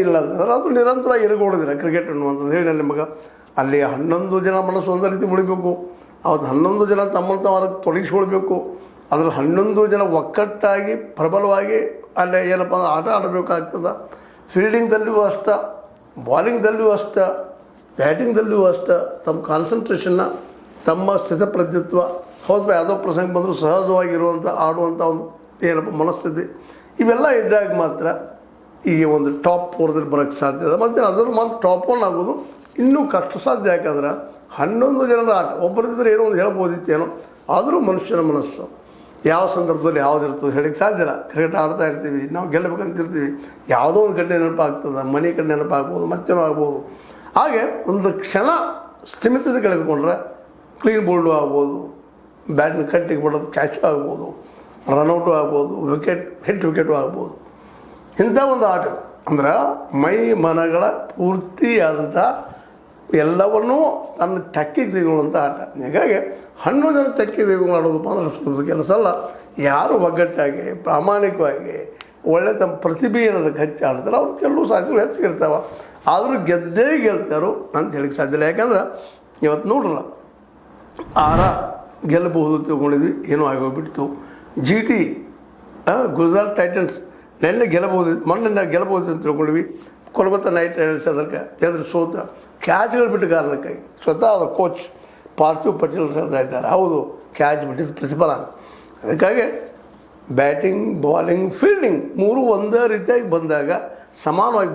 ಇಲ್ಲ ಅಂತಂದ್ರೆ ಅದು ನಿರಂತರ ಇರಗೋದಿಲ್ಲ ಕ್ರಿಕೆಟ್ ಅನ್ನುವಂಥದ್ದು. ಹೇಳಿ ನಿಮಗೆ ಅಲ್ಲಿ 11 ಜನ ಮನಸ್ಸು ಒಂದೇ ರೀತಿ ಉಳಿಬೇಕು. ಅವತ್ತು 11 ಜನ ತಮ್ಮನ್ನು ತಾವು ತೊಡಗಿಸ್ಕೊಳ್ಬೇಕು. ಅದ್ರಲ್ಲಿ 11 ಜನ ಒಕ್ಕಟ್ಟಾಗಿ ಪ್ರಬಲವಾಗಿ ಅಲ್ಲೇ ಏನಪ್ಪ ಅಂದ್ರೆ ಆಟ ಆಡಬೇಕಾಗ್ತದೆ. ಫೀಲ್ಡಿಂಗ್ದಲ್ಲಿಯೂ ಅಷ್ಟೇ, ಬಾಲಿಂಗ್ದಲ್ಲಿಯೂ ಅಷ್ಟೇ, ಬ್ಯಾಟಿಂಗ್ದಲ್ಲಿಯೂ ಅಷ್ಟೇ ತಮ್ಮ ಕಾನ್ಸಂಟ್ರೇಷನ್ನ, ತಮ್ಮ ಸ್ಥಿತಪ್ರಜ್ಞತ್ವ, ಹೌದು ಯಾವುದೋ ಪ್ರಸಂಗ ಬಂದರೂ ಸಹಜವಾಗಿರುವಂಥ ಆಡುವಂಥ ಒಂದು ಏನಪ್ಪ ಮನಸ್ಥಿತಿ, ಇವೆಲ್ಲ ಇದ್ದಾಗ ಮಾತ್ರ ಈ ಒಂದು ಟಾಪ್ 4ದಲ್ಲಿ ಬರೋಕ್ಕೆ ಸಾಧ್ಯ ಇದೆ. ಮತ್ತು ಅದರ ಮಾತ್ರ ಟಾಪ್ 1 ಆಗೋದು ಇನ್ನೂ ಕಷ್ಟ ಸಾಧ್ಯ. ಯಾಕಂದ್ರೆ 11 ಜನರ ಆಟ ಒಬ್ಬರಿದ್ದರೆ ಏನೋ ಒಂದು ಹೇಳ್ಬೋದಿತ್ತೇನೋ. ಆದರೂ ಮನುಷ್ಯನ ಮನಸ್ಸು ಯಾವ ಸಂದರ್ಭದಲ್ಲಿ ಯಾವುದಿರ್ತದೆ ಹೇಳಿಕ್ಕೆ ಸಾಧ್ಯ ಇಲ್ಲ. ಕ್ರಿಕೆಟ್ ಆಡ್ತಾ ಇರ್ತೀವಿ, ನಾವು ಗೆಲ್ಲಬೇಕಂತಿರ್ತೀವಿ, ಯಾವುದೋ ಒಂದು ಕಡೆ ನೆನಪಾಗ್ತದೆ, ಮನೆ ಕಡೆ ನೆನಪಾಗ್ಬೋದು, ಮತ್ತೇನೋ ಆಗ್ಬೋದು. ಹಾಗೆ ಒಂದು ಕ್ಷಣ ಸ್ಥಿಮಿತತೆ ಕಳೆದುಕೊಂಡ್ರೆ ಕ್ಲೀನ್ ಬೋಲ್ಡು ಆಗ್ಬೋದು, ಬ್ಯಾಟ್ನ ಕಟ್ಟಿಗೆ ಬಿಡೋದು ಕ್ಯಾಚು ಆಗ್ಬೋದು, ರನ್ಔಟು ಆಗ್ಬೋದು, ಹಿಟ್ ವಿಕೆಟು ಆಗ್ಬೋದು. ಇಂಥ ಒಂದು ಆಟ ಅಂದ್ರೆ ಮೈ ಮನಗಳ ಪೂರ್ತಿಯಾದಂಥ ಎಲ್ಲವನ್ನೂ ತನ್ನ ತೆಕ್ಕಿಗೆ ತೆಗೆದುಕೊಳ್ಳುವಂಥ ಆಟ. ಹೀಗಾಗಿ 11 ಜನ ತೆಕ್ಕಿಗೆ ತೆಗೆದುಕೊಂಡು ಆಡೋದಪ್ಪ ಅಂದ್ರೆ ಸುಲಭದ ಕೆಲಸ ಅಲ್ಲ. ಯಾರು ಒಗ್ಗಟ್ಟಾಗಿ ಪ್ರಾಮಾಣಿಕವಾಗಿ ಒಳ್ಳೆ ತಮ್ಮ ಪ್ರತಿಭೆ ಏನದಕ್ಕೆ ಹೆಚ್ಚು ಆಡ್ತಾರೆ ಅವ್ರು ಕೆಲವು ಸಾಧ್ಯಗಳು ಹೆಚ್ಚಿಗಿರ್ತಾವೆ. ಆದರೂ ಗೆದ್ದೇ ಗೆಲ್ತಾರೋ ಅಂತ ಹೇಳಿಕ್ಕೆ ಸಾಧ್ಯ ಇಲ್ಲ. ಯಾಕಂದ್ರೆ ಇವತ್ತು ನೋಡ್ರಲ್ಲ, ಗೆಲ್ಲಬಹುದು ತಿಳ್ಕೊಂಡಿದ್ವಿ, ಏನೋ ಆಗೋಗ್ಬಿಡ್ತು. GT ಗುಜರಾತ್ ಟೈಟನ್ಸ್ ನೆನ್ನೆ ಮೊನ್ನೆ ಗೆಲ್ಲಬಹುದು ಅಂತ ತಿಳ್ಕೊಂಡ್ವಿ. ಕೋಲ್ಕತ್ತಾ ನೈಟ್ ರೈಡರ್ಸ್ ಅದಕ್ಕೆ ಎದುರು ಸೋತ ಕ್ಯಾಚ್ಗಳು ಬಿಟ್ಟ ಕಾರಣಕ್ಕಾಗಿ ಸ್ವತಃ ಅದರ ಕೋಚ್ ಪಾರ್ಥಿವ್ ಪಟೇಲ್ ಹೇಳ್ತಾ ಇದ್ದಾರೆ, ಹೌದು ಕ್ಯಾಚ್ ಬಿಟ್ಟಿದ್ದು ಪ್ರತಿಫಲ. ಅದಕ್ಕಾಗಿ ಬ್ಯಾಟಿಂಗ್, ಬಾಲಿಂಗ್, ಫೀಲ್ಡಿಂಗ್ 3 ಒಂದೇ ರೀತಿಯಾಗಿ ಬಂದಾಗ ಸಮಾನವಾಗಿ